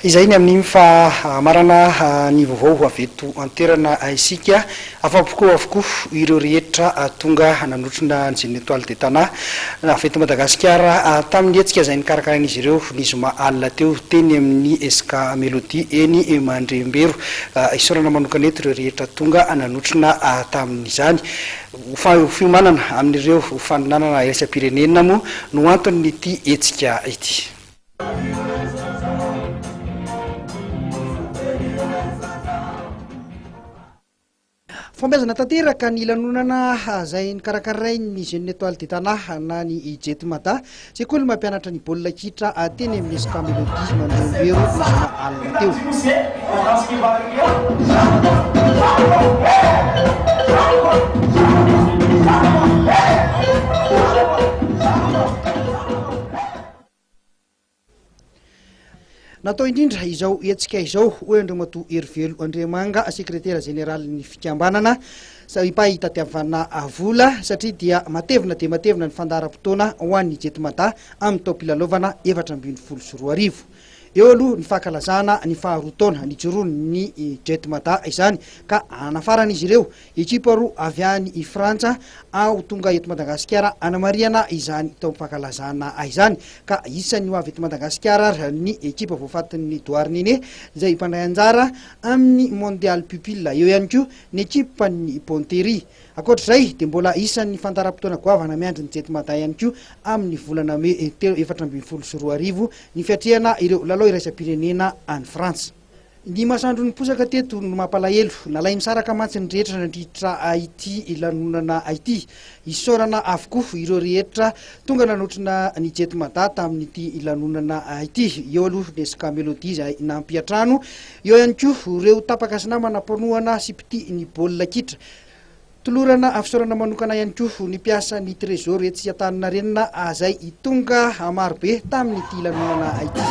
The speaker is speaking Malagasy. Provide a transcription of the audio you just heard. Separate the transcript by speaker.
Speaker 1: Izay ny amin'ny fa marana ny vaovao avy eto an-toerana isika afapo avokoa ireo rehetra tonga nanotrona ny étoile de Tana avy eto Madagasikara tamin'ny hetsika izay nikarakarain'izy ireo ny zoma alina teo teny amin'ny SK Mélodie eny Mandrembero isorana manokana eto ireo rehetra tonga nanotrona tamin'izany fiomanana amin'ireo faninanana iraisam-pirenena moa no antony ity hetsika ity. Fomezana tanteraka ny lanonana izay nikarakarain'ny Jeune Étoile de Tana na ny Jetmata sekoly mampianatra ny baolina kitra teny amin'ny SK Mélodie Mandrembero ny zoma alina teo. Natao indrindra izao hetsika izao hoe Andriamatoa Herivelo Andriamanga sekretera général ny fikambanana ipahitatiavana vola satria dia matevina dia matevina ny fandaharam-potoana ho an'ny Jetmata amin'ny taom-pilalaovana 2024. Eo aloha ny fahakalazana ny faharoa taona ny joroany ny Jetmata izany ka anafaran'izy ireo ekipa roa avy any Frantsa ao tonga eto Madagasikara anamariana izany taom-pahakalazana izany ka isan'ny ho avy eto Madagasikara ny ekipa voafatin'ny Douarnenez izay mpandray anjara amin'ny mondial pupille eo ihany koa ny ekipa ny Pontery. Akoatr'izay dia mbola isan'ny fandaharam-potoana goavana miandry ny Jetmata ihany koa amin'ny volana May 2024 ny fiatrehana ireo lalao iraisam-pirenena any Frantsa. Ny masandro ny posaka teto no mampalahelo nalay misaraka mantsy ny rehetra nandritra ity lanonana ity isaorana avokoa ireo rehetra tonga nanotrina ny Jetmata tamin'ity lanonana ity. Eo aloha ny SK Mélodie izay nampiatrano, eo ihany koa ireo tapaka sy namana mpanohana sy mpity ny baolina kitra. Tolorana afisorana manokana ihany koa ny piasa ny trésor etsy Antaninarenina izay tonga marobe tamin'ity lanonana ity.